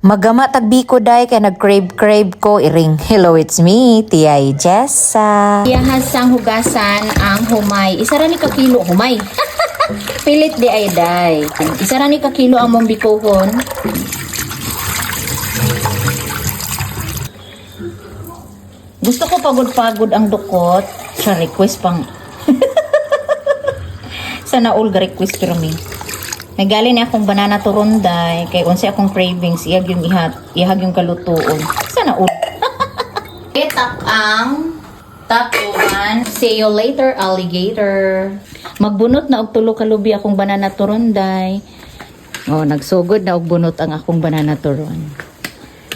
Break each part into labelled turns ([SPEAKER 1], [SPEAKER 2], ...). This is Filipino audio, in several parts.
[SPEAKER 1] Magama tagbiko day kay nag-crave ko iring. Hello, it's me, Tiyay Jessa.
[SPEAKER 2] Iyahas sang hugasan ang humay. Isa ra ni ka kilo humay. Pilit di ay day. Isa ra ni ka kilo ang mong bikohon. Gusto ko pagod-pagod ang dukot. Sa request pang. Sana all request pero me. Nagali na akong banana turonday kay unsa akong cravings ihag yung kalutuon. Sana all. Ketap ang tapuan. See you later, alligator. Magbunot na og tulo ka lubi akong banana turonday. Oh, nagsugod na og bunot ang akong banana turon.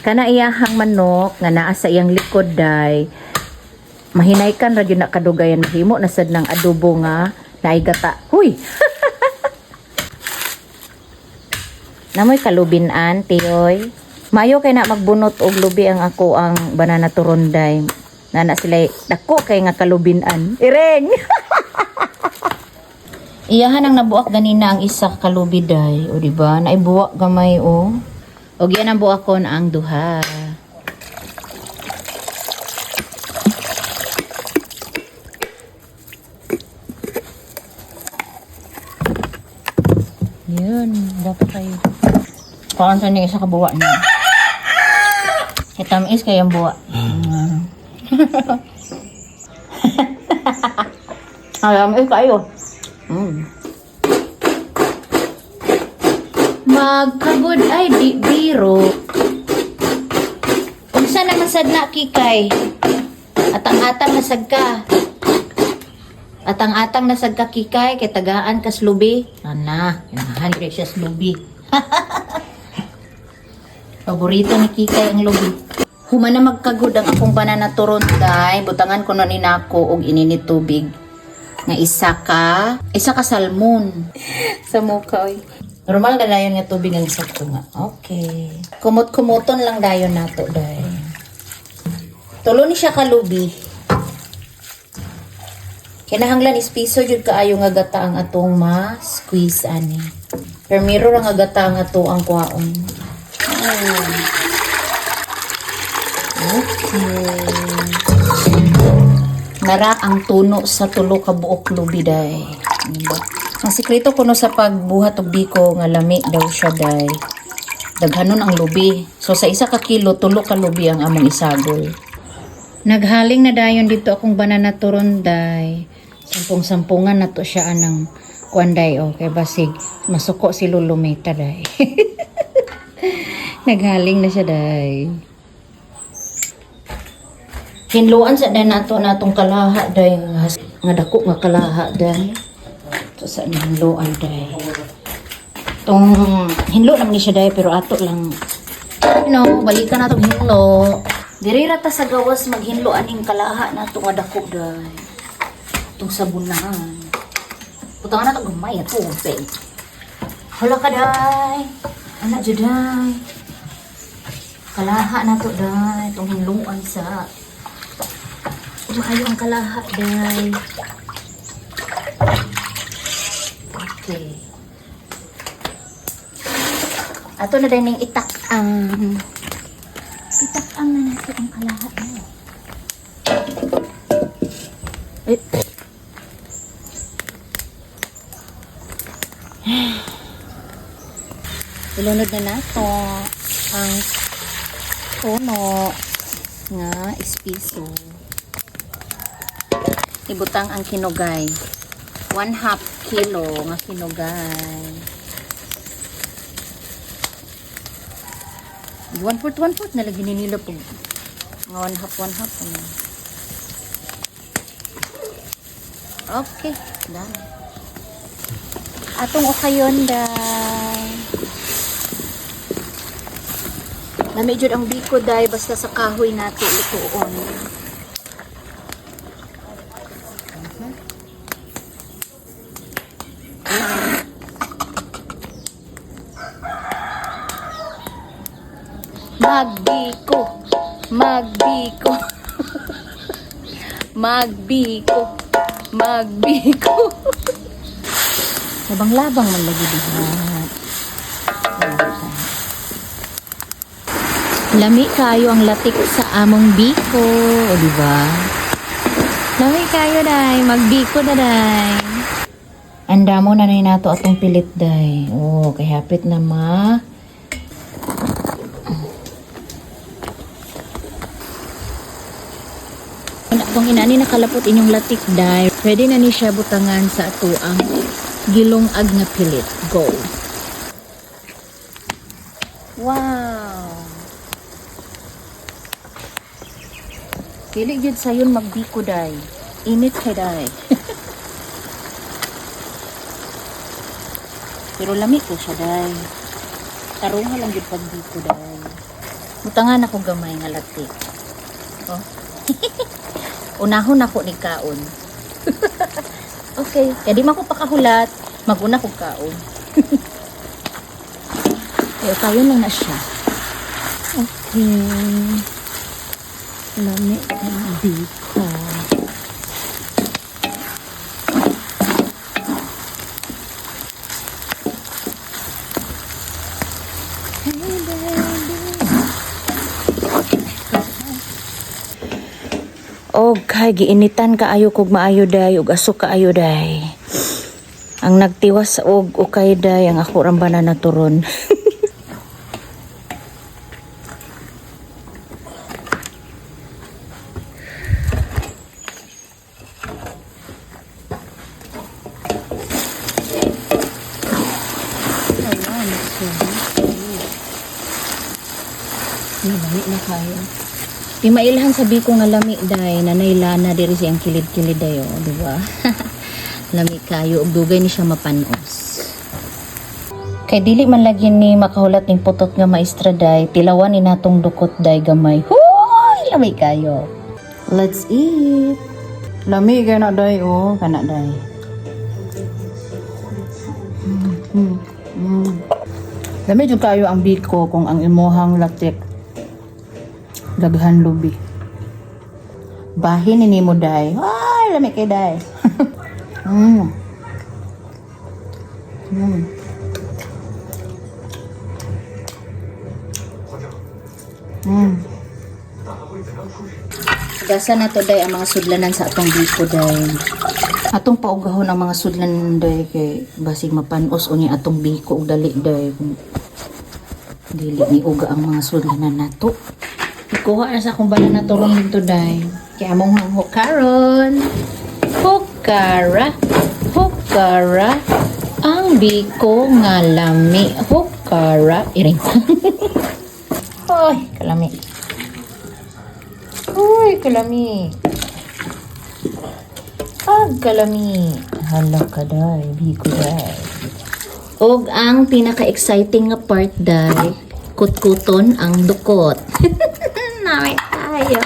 [SPEAKER 2] Kana iyahang manok nga naa sa iyang likod day. Mahinaykan ra gyud na kadugayan himo na sad ng adobo nga naigata. Huy. Namoy kalubinan, tiyoy. Mayo kay na magbunot og lubi ang ako ang banana turonday. Nana sila dako kay nga kalubinan. Ireng. Iyahan ang nabuak ganina ang isa ka kalubi day, o di ba? Naibuak gamay o. Og yan ang buakon ang duha. Yun, dapat kayo. Parang sa isa ka buwa niya. Itamis kayang buwa. Tamis kayo. Magkagod ay di biro. Unsa na masad na kikay? Atang-atang nasag ka. Atang-atang nasag ka kikay kay tagaan kas lubi. Ana, inahan siya sa lubi. Paborito ni kikay ang lubi. Humana magkagod ang akong banana turonday, butangan ko na ninako og ininit tubig. Nga isa ka salmon sa mukha oy. Normal na dayon nga tubig ang sakto nga. Okay. Kumot-kumuton lang dayon nato day. Tulo ni siya kalubi. Kinahanglan ispiso jud kaayo nga gata ang atong ma-squeeze ani. Permiro ra nga gata ang ato ang kuhaon. Okay. Nara ang tuno sa tulo ka buok lubi day. Ang sikreto kuno sa pagbuhat og biko nga lami daw siya day. Daghanon ang lubi. So sa isa ka kilo tulo ka lubi ang among isagol. Naghaling na dayon dito akong banana turonday. Sampung-sampungan na to siya anang kuanday o kay basig masuko si Lulumita day. Naghaling na siya day. Hinluan sa day nato natong kalaha day nga dako nga kalaha day. So sa hinluan day. Tong hinlo naman ni siya day pero ato lang balikan natong hinlo. Diri ra ta sa gawas maghinlo aning kalaha nato nga dako day. Itong sabunan. Putangan na ito gamay ito. Hala ka day. Anak dyan day. Kalaha na ito day. Itong hinluan sa. Maayo ang kalaha day. Okay. Ato na day ning itak-ang. Itak-ang na nato ang kalaha day. Ilunod na nato ang puno nga espiso. Ibutang ang kinugay. 1/2 kilo nga kinugay. 1/4 na lagi nila po. Nga 1/2 ano. Okay, done. Atong okayon day. Namedyo ang biko day basta sa kahoy nato lutuon. Magbiko. Magbiko. Magbiko. Magbiko. Labang-labang man lagi diha. Lami kayo ang latik sa among biko, o diba? Lami kayo day, magbiko na day. Anda mo na nato atong pilit day. Oh, kay hapit na ma. Kung inani nakalapot inyong latik day, pwede na ni siya butangan sa ato ang gilong-ag nga pilit. Go! Wow! Dili gyud sayon magbiko day. Init kay day. Pero lami ko siya day. Tarunga lang gyud pagbiko day. Mutangan ako gamay nga latik. Oh. Unahon ako ni kaon. Okay, kaya di man ko pakahulat, maguna ko kaon. Kaya kayon lang na siya. Okay. Lami ang biko. Og kay giinitan kaayo kog maayo day ug aso kaayo day. Ang nagtiwas og ukay day ang ako rang banana turon. Lami na kayo. Di mailhan sabi ko nga lami day, nanay lana diri siyang kilid-kilid dayo, di ba? Lami kayo, ug dugay ni siya mapanos. Kay dili man lagi ni makahulat ning putot nga maestra day, tilawan ni natong dukot day gamay. Hoy, lami kayo. Let's eat. Lami kay na day oh, kana day. Lami jud kayo ang biko kung ang imuhang latik daghan lubi. Bahin ni mo day. Ay, lami kay day. Gasa na to day ang mga sudlanan sa atong biko day. Atong paugahon ang mga sudlanan day kay basig mapanos o ni atong biko ug dali day. Dili ni uga ang mga sudlanan nato. Ikuha na sa akong banana turon dito day. Kaya among hukaron. Hukara. Hukara. Ang biko nga lami. Hukara. Iring. Hoy, kalami. Hoy, kalami. Kalami. Hala ka day. Biko day. Og ang pinaka-exciting nga part day, kutkuton ang dukot. Namin tayo.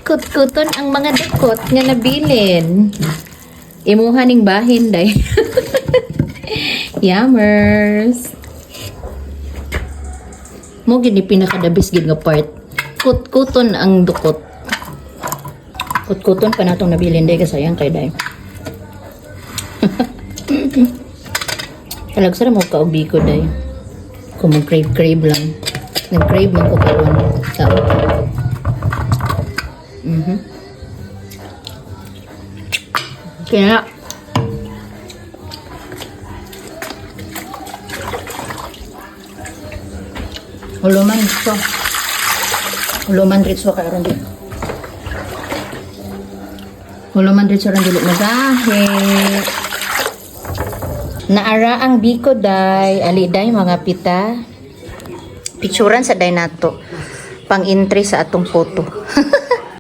[SPEAKER 2] Kutkuton ang mga dukot nga nabilin. Imuha ning bahin day. Yummers. Mo gini pinaka-dabis gid nga part. Kutkuton ang dukot. Kutkuton pa natong nabilin day kasayang kay day. Talagsara mo ka og biko day. Kung mag-crave lang. Nag-crave man ko karon. Tao. Kaya huluman ito. Huluman ritso karon din. Huluman ritso ron dili magahe. Naara ang biko day, ali day mga pita. Picturan sa day nato. Pang entry sa atong photo.